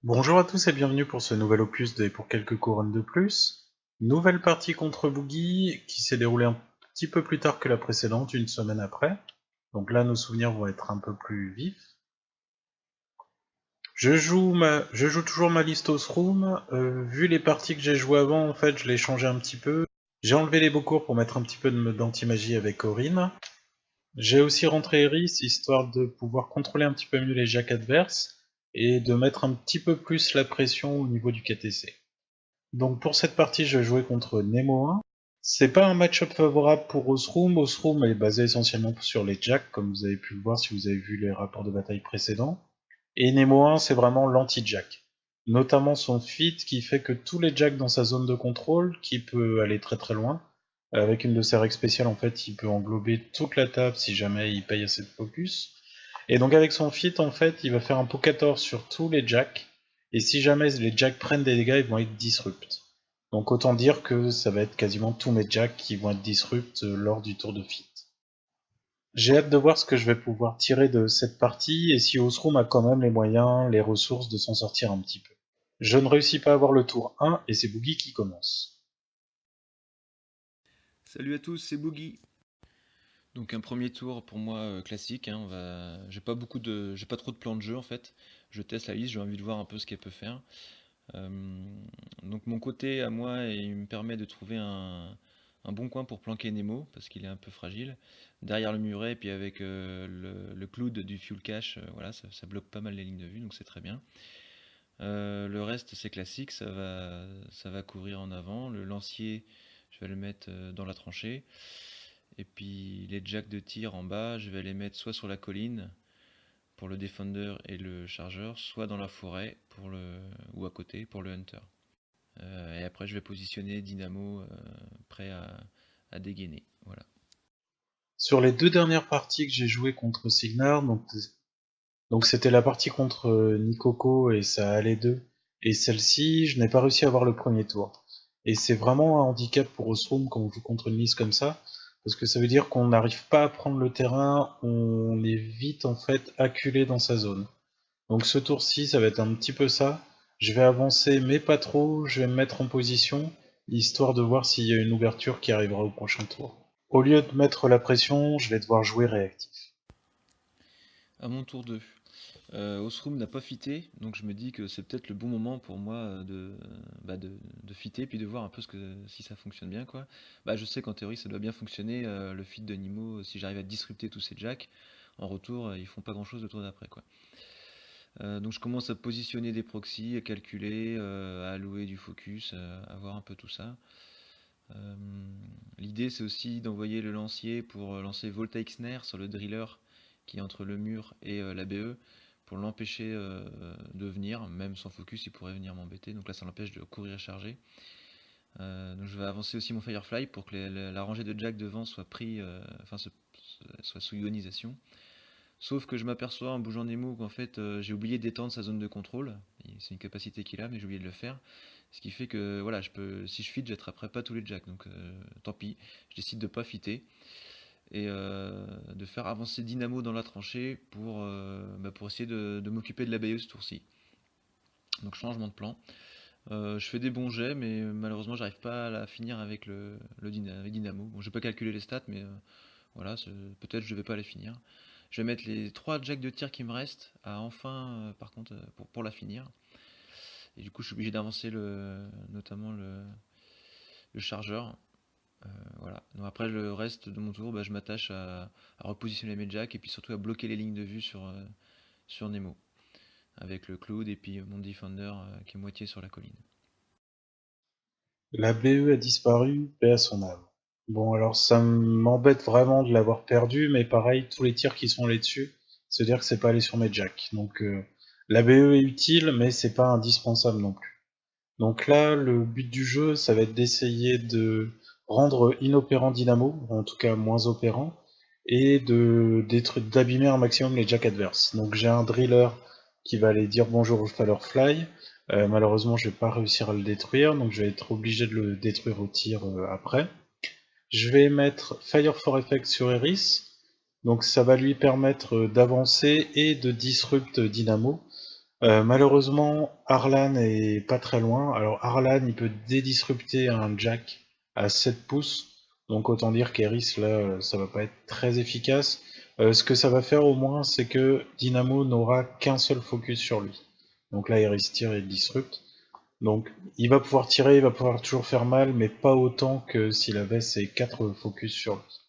Bonjour à tous et bienvenue pour ce nouvel opus de Pour quelques couronnes de plus. Nouvelle partie contre Boogie qui s'est déroulée un petit peu plus tard que la précédente, une semaine après. Donc là, nos souvenirs vont être un peu plus vifs. Je joue toujours ma liste Osroom. Vu les parties que j'ai jouées avant, en fait, je l'ai changé un petit peu. J'ai enlevé les Beaucours pour mettre un petit peu d'anti-magie avec Corinne. J'ai aussi rentré Eris, histoire de pouvoir contrôler un petit peu mieux les jacks adverses et de mettre un petit peu plus la pression au niveau du KTC. Donc pour cette partie, je vais jouer contre Nemo 1. C'est pas un match-up favorable pour Osroom. Osroom est basé essentiellement sur les jacks, comme vous avez pu le voir si vous avez vu les rapports de bataille précédents. Et Nemo 1, c'est vraiment l'anti-jack. Notamment son feat qui fait que tous les jacks dans sa zone de contrôle, qui peut aller très très loin, avec une de ses règles spéciales, en fait, il peut englober toute la table si jamais il paye assez de focus. Et donc avec son feat, en fait, il va faire un pot 14 sur tous les jacks, et si jamais les jacks prennent des dégâts, ils vont être disrupt. Donc autant dire que ça va être quasiment tous mes jacks qui vont être disrupt lors du tour de feat. J'ai hâte de voir ce que je vais pouvoir tirer de cette partie, et si Osroom a quand même les moyens, les ressources de s'en sortir un petit peu. Je ne réussis pas à avoir le tour 1, et c'est Boogie qui commence. Salut à tous, c'est Boogie. Donc un premier tour pour moi classique. J'ai pas trop de plans de jeu en fait. Je teste la liste, j'ai envie de voir un peu ce qu'elle peut faire. Euh, donc mon côté à moi, il me permet de trouver un bon coin pour planquer Nemo parce qu'il est un peu fragile. Derrière le muret, et puis avec le cloud du fuel cache, voilà, ça bloque pas mal les lignes de vue, donc c'est très bien. Le reste c'est classique, ça va courir en avant. Le lancier, je vais le mettre dans la tranchée. Et puis les jacks de tir en bas, je vais les mettre soit sur la colline pour le Defender et le chargeur, soit dans la forêt ou à côté pour le Hunter. Et après je vais positionner Dynamo prêt à dégainer. Voilà. Sur les deux dernières parties que j'ai jouées contre Signar, donc c'était la partie contre Nikoko et ça allait 2. Et celle-ci, je n'ai pas réussi à avoir le premier tour. Et c'est vraiment un handicap pour Osroom quand on joue contre une liste comme ça, parce que ça veut dire qu'on n'arrive pas à prendre le terrain, on est vite en fait acculé dans sa zone. Donc ce tour-ci, ça va être un petit peu ça. Je vais avancer, mais pas trop, je vais me mettre en position, histoire de voir s'il y a une ouverture qui arrivera au prochain tour. Au lieu de mettre la pression, je vais devoir jouer réactif. À mon tour 2. Osroom n'a pas fité, donc je me dis que c'est peut-être le bon moment pour moi de fitter, puis de voir un peu si ça fonctionne bien, quoi. Bah, je sais qu'en théorie ça doit bien fonctionner, le fit de Nimo, si j'arrive à disrupter tous ces jacks, en retour ils font pas grand-chose le tour d'après, quoi. Donc je commence à positionner des proxys, à calculer, à allouer du focus, à voir un peu tout ça. Euh, L'idée c'est aussi d'envoyer le lancier pour lancer Voltaic Snare sur le driller qui est entre le mur et la BE pour l'empêcher de venir, même sans focus il pourrait venir m'embêter, donc là ça l'empêche de courir et charger. Donc je vais avancer aussi mon Firefly pour que la rangée de jack devant soit soit sous ionisation. Sauf que je m'aperçois en bougeant Nemo qu'en fait j'ai oublié d'étendre sa zone de contrôle. C'est une capacité qu'il a, mais j'ai oublié de le faire. Ce qui fait que voilà, si je fit, j'attraperai pas tous les jacks. Donc tant pis, je décide de pas fitter et de faire avancer Dynamo dans la tranchée pour essayer de m'occuper de la bailleuse ce tour-ci. Donc changement de plan. Je fais des bons jets, mais malheureusement j'arrive pas à la finir avec Dynamo. Bon, je vais pas calculer les stats, mais voilà, peut-être je vais pas les finir. Je vais mettre les 3 jacks de tir qui me restent à enfin, par contre, pour la finir. Et du coup, je suis obligé d'avancer notamment le chargeur. Voilà. Donc après, le reste de mon tour, bah, je m'attache à repositionner mes jacks et puis surtout à bloquer les lignes de vue sur Nemo. Avec le Cloud et puis mon Defender qui est moitié sur la colline. La BE a disparu, paix à son âme. Bon, alors ça m'embête vraiment de l'avoir perdu, mais pareil, tous les tirs qui sont allés dessus, c'est-à-dire que c'est pas allé sur mes jacks. Donc la BE est utile, mais c'est pas indispensable non plus. Donc là, le but du jeu, ça va être d'essayer de rendre inopérant Dynamo, en tout cas moins opérant, et d'abîmer un maximum les jacks adverses. Donc j'ai un driller qui va aller dire bonjour au Firefly. Malheureusement, je vais pas réussir à le détruire, donc je vais être obligé de le détruire au tir après. Je vais mettre Fire for Effect sur Eris, donc ça va lui permettre d'avancer et de disrupt Dynamo. Malheureusement, Arlan est pas très loin. Alors Arlan, il peut dédisrupter un Jack à 7 pouces. Donc autant dire qu'Eris, là, ça va pas être très efficace. Ce que ça va faire au moins, c'est que Dynamo n'aura qu'un seul focus sur lui. Donc là, Eris tire et disrupte. Donc il va pouvoir tirer, il va pouvoir toujours faire mal, mais pas autant que s'il avait ses 4 focus sur lui.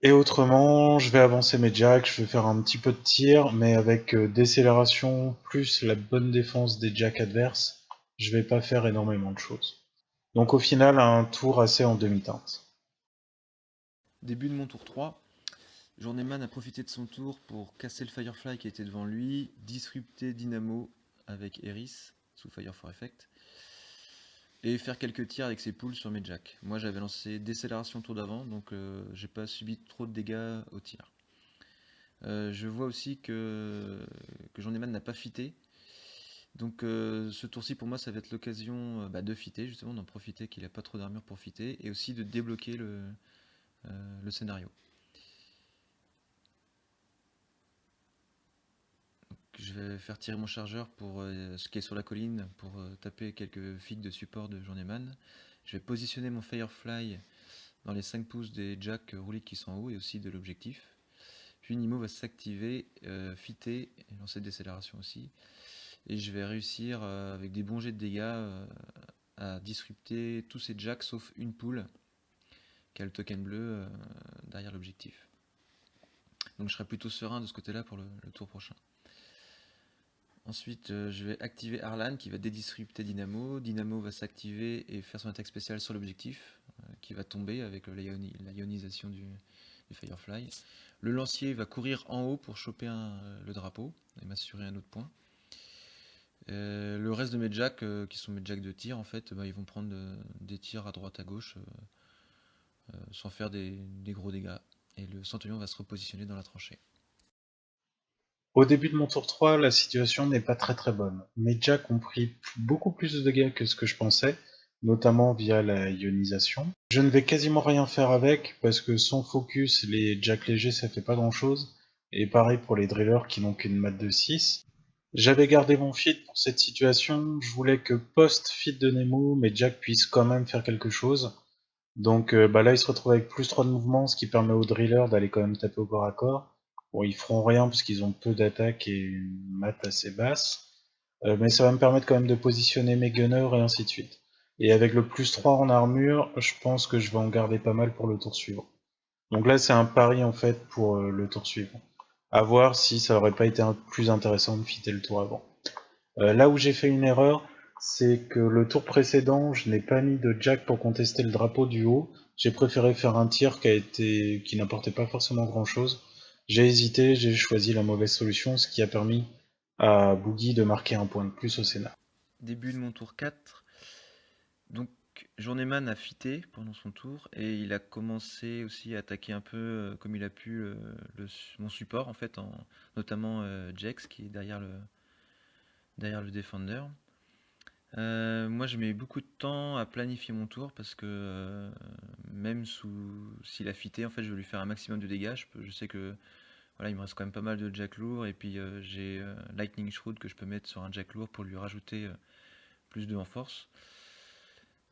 Et autrement, je vais avancer mes jacks, je vais faire un petit peu de tir, mais avec décélération plus la bonne défense des jacks adverses, je vais pas faire énormément de choses. Donc au final, un tour assez en demi-teinte. Début de mon tour 3. Journeyman a profité de son tour pour casser le Firefly qui était devant lui, disrupter Dynamo avec Eris sous Fire for Effect, et faire quelques tirs avec ses poules sur mes jacks. Moi j'avais lancé décélération tour d'avant, donc j'ai pas subi trop de dégâts au tir. Je vois aussi que Journeyman n'a pas fité. Donc ce tour-ci pour moi ça va être l'occasion de fitter, justement d'en profiter qu'il n'a pas trop d'armure pour fitter, et aussi de débloquer le scénario. Je vais faire tirer mon chargeur pour ce qui est sur la colline pour taper quelques figues de support de Journeyman. Je vais positionner mon Firefly dans les 5 pouces des jacks roulés qui sont en haut et aussi de l'objectif. Puis Nimo va s'activer, fitter et lancer de décélération aussi. Et je vais réussir avec des bons jets de dégâts à disrupter tous ces jacks sauf une poule qui a le token bleu derrière l'objectif. Donc je serai plutôt serein de ce côté-là pour le tour prochain. Ensuite, je vais activer Arlan qui va dédisrupter Dynamo. Dynamo va s'activer et faire son attaque spéciale sur l'objectif qui va tomber avec la ionisation du Firefly. Le lancier va courir en haut pour choper le drapeau et m'assurer un autre point. Le reste de mes jacks, qui sont mes jacks de tir, en fait, ils vont prendre des tirs à droite à gauche sans faire des gros dégâts. Et le centurion va se repositionner dans la tranchée. Au début de mon tour 3, la situation n'est pas très bonne. Mes jacks ont pris beaucoup plus de dégâts que ce que je pensais, notamment via la ionisation. Je ne vais quasiment rien faire avec, parce que sans focus, les jacks légers ça fait pas grand chose, et pareil pour les drillers qui n'ont qu'une mat de 6. J'avais gardé mon feed pour cette situation, je voulais que post-feed de Nemo, mes jacks puissent quand même faire quelque chose. Donc là, ils se retrouvent avec plus 3 de mouvement, ce qui permet aux drillers d'aller quand même taper au corps à corps. Bon, ils feront rien parce qu'ils ont peu d'attaque et une mat assez basse. Mais ça va me permettre quand même de positionner mes gunners et ainsi de suite. Et avec le plus 3 en armure, je pense que je vais en garder pas mal pour le tour suivant. Donc là, c'est un pari en fait pour le tour suivant. À voir si ça aurait pas été plus intéressant de fitter le tour avant. Là où j'ai fait une erreur, c'est que le tour précédent, je n'ai pas mis de jack pour contester le drapeau du haut. J'ai préféré faire un tir qui n'apportait pas forcément grand chose. J'ai hésité, j'ai choisi la mauvaise solution, ce qui a permis à Boogie de marquer un point de plus au Sénat. Début de mon tour 4. Donc Journeyman a fité pendant son tour et il a commencé aussi à attaquer un peu comme il a pu mon support en fait, notamment Jax qui est derrière le Defender. Moi je mets beaucoup de temps à planifier mon tour parce que même s'il a fité, en fait je veux lui faire un maximum de dégâts. Je sais que voilà, il me reste quand même pas mal de Jack lourd et puis j'ai Lightning Shroud que je peux mettre sur un Jack lourd pour lui rajouter plus de en force.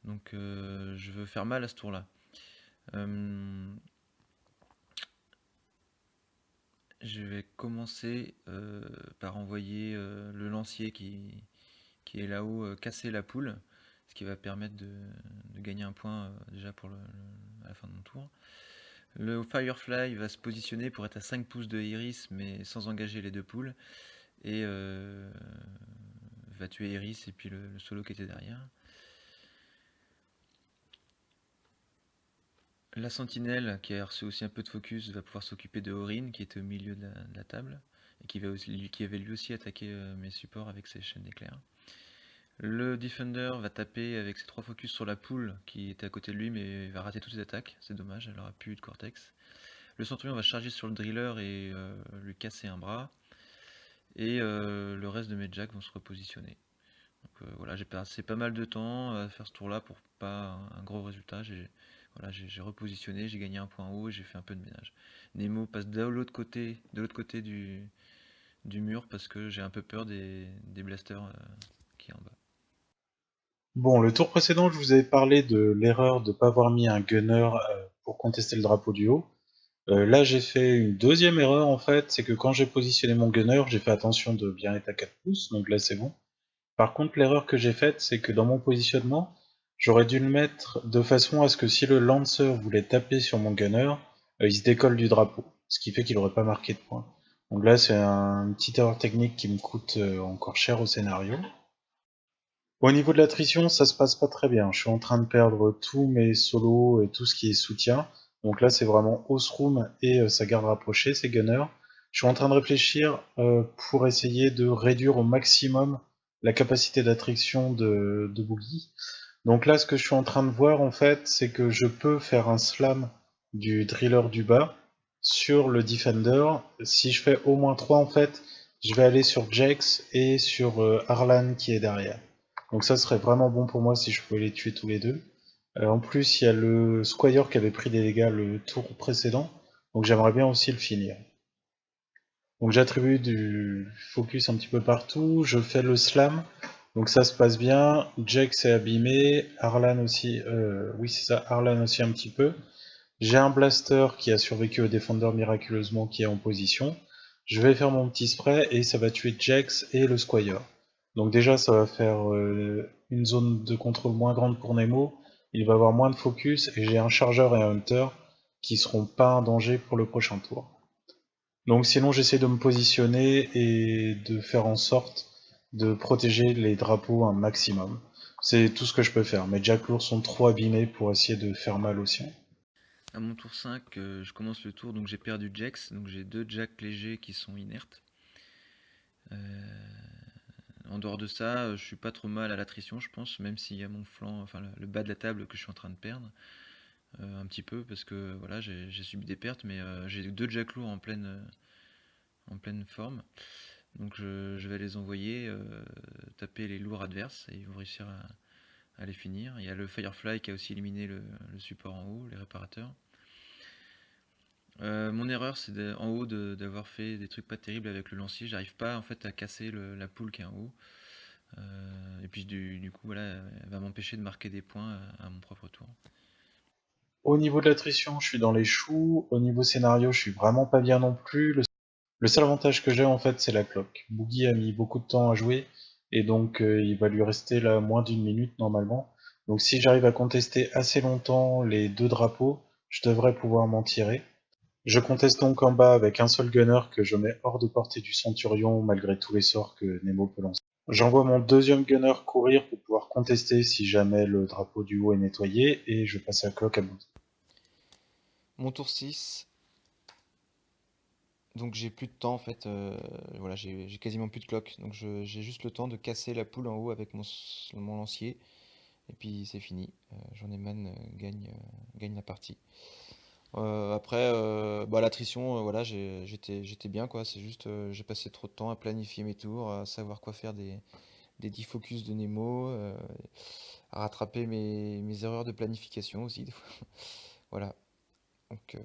Donc je veux faire mal à ce tour-là. Je vais commencer par envoyer le lancier qui est là-haut casser la poule, ce qui va permettre de gagner un point déjà pour à la fin de mon tour. Le Firefly va se positionner pour être à 5 pouces de Iris mais sans engager les deux poules et va tuer Iris et puis le solo qui était derrière. La sentinelle, qui a reçu aussi un peu de focus, va pouvoir s'occuper de Orin, qui était au milieu de la table, et qui avait lui aussi attaqué mes supports avec ses chaînes d'éclairs. Le Defender va taper avec ses 3 focus sur la poule qui était à côté de lui, mais il va rater toutes ses attaques, c'est dommage, elle aura plus eu de cortex. Le Centurion va charger sur le Driller et lui casser un bras, et le reste de mes jacks vont se repositionner. Donc voilà, j'ai passé pas mal de temps à faire ce tour-là pour pas un gros résultat. Voilà, j'ai repositionné, j'ai gagné un point haut et j'ai fait un peu de ménage. Nemo passe de l'autre côté du mur parce que j'ai un peu peur des blasters qui est en bas. Bon, le tour précédent, je vous avais parlé de l'erreur de ne pas avoir mis un gunner pour contester le drapeau du haut. Là, j'ai fait une deuxième erreur en fait, c'est que quand j'ai positionné mon gunner, j'ai fait attention de bien être à 4 pouces, donc là c'est bon. Par contre, l'erreur que j'ai faite, c'est que dans mon positionnement, j'aurais dû le mettre de façon à ce que si le lancer voulait taper sur mon gunner, il se décolle du drapeau, ce qui fait qu'il n'aurait pas marqué de points. Donc là, c'est une petite erreur technique qui me coûte encore cher au scénario. Au niveau de l'attrition, ça se passe pas très bien. Je suis en train de perdre tous mes solos et tout ce qui est soutien. Donc là, c'est vraiment Osroom et sa garde rapprochée, ses gunners. Je suis en train de réfléchir pour essayer de réduire au maximum la capacité d'attrition de Boogie. Donc là, ce que je suis en train de voir, en fait, c'est que je peux faire un slam du driller du bas sur le defender. Si je fais au moins 3, en fait, je vais aller sur Jax et sur Arlan qui est derrière. Donc ça serait vraiment bon pour moi si je pouvais les tuer tous les deux. En plus, il y a le Squire qui avait pris des dégâts le tour précédent, donc j'aimerais bien aussi le finir. Donc j'attribue du focus un petit peu partout, je fais le slam, donc ça se passe bien. Jax est abîmé, Arlan aussi, oui c'est ça, Arlan aussi un petit peu. J'ai un blaster qui a survécu au Defender miraculeusement qui est en position. Je vais faire mon petit spray et ça va tuer Jax et le Squire. Donc déjà ça va faire une zone de contrôle moins grande pour Nemo, il va avoir moins de focus et j'ai un chargeur et un hunter qui seront pas un danger pour le prochain tour. Donc sinon j'essaie de me positionner et de faire en sorte de protéger les drapeaux un maximum. C'est tout ce que je peux faire. Mes Jack lourds sont trop abîmés pour essayer de faire mal aux siens. À mon tour 5, je commence le tour, donc j'ai perdu Jax, donc j'ai 2 Jack légers qui sont inertes. En dehors de ça, je suis pas trop mal à l'attrition, je pense, même s'il y a mon flanc, enfin le bas de la table que je suis en train de perdre. Un petit peu, parce que voilà, j'ai subi des pertes, mais j'ai 2 Jack lourds en pleine forme. Donc je vais les envoyer taper les lourds adverses et ils vont réussir à les finir. Il y a le Firefly qui a aussi éliminé le support en haut, les réparateurs. Mon erreur, c'est en haut d'avoir fait des trucs pas terribles avec le lancier. J'arrive pas en fait à casser la poule qui est en haut. Et puis du coup, voilà, elle va m'empêcher de marquer des points à mon propre tour. Au niveau de l'attrition, je suis dans les choux. Au niveau scénario, je suis vraiment pas bien non plus. Le seul avantage que j'ai en fait, c'est la cloque. Boogie a mis beaucoup de temps à jouer et donc il va lui rester là moins d'une minute normalement. Donc si j'arrive à contester assez longtemps les deux drapeaux, je devrais pouvoir m'en tirer. Je conteste donc en bas avec un seul gunner que je mets hors de portée du Centurion malgré tous les sorts que Nemo peut lancer. J'envoie mon deuxième gunner courir pour pouvoir contester si jamais le drapeau du haut est nettoyé et je passe la cloque à Boogie. Mon tour 6, donc j'ai plus de temps en fait, voilà, j'ai quasiment plus de cloque, donc j'ai juste le temps de casser la poule en haut avec mon lancier, et puis c'est fini. Journeyman gagne la partie. Après, bah, l'attrition, voilà, j'étais bien quoi, c'est juste j'ai passé trop de temps à planifier mes tours, à savoir quoi faire des 10 focus de Nemo, à rattraper mes erreurs de planification aussi des fois. Voilà. Donc,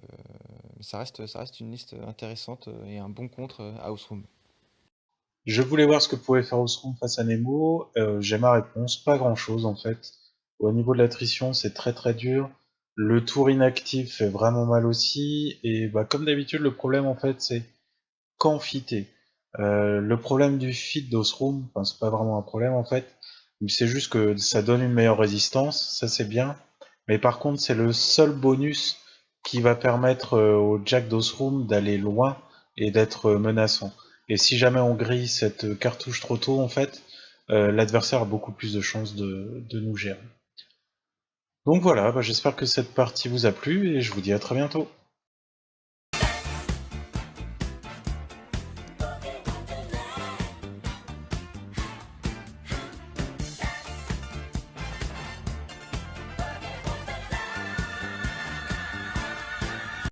ça reste une liste intéressante et un bon contre à House Room. Je voulais voir ce que pouvait faire Osrom face à Nemo. J'ai ma réponse, pas grand chose en fait. Au niveau de l'attrition, c'est très très dur. Le tour inactif fait vraiment mal aussi. Et bah, comme d'habitude, le problème en fait, c'est quand fitter. Le problème du fit d'Osroom, enfin, c'est pas vraiment un problème en fait, c'est juste que ça donne une meilleure résistance, ça c'est bien. Mais par contre, c'est le seul bonus qui va permettre au Jack d'Osroom d'aller loin et d'être menaçant. Et si jamais on grille cette cartouche trop tôt, en fait, l'adversaire a beaucoup plus de chances de nous gérer. Donc voilà, bah, j'espère que cette partie vous a plu et je vous dis à très bientôt.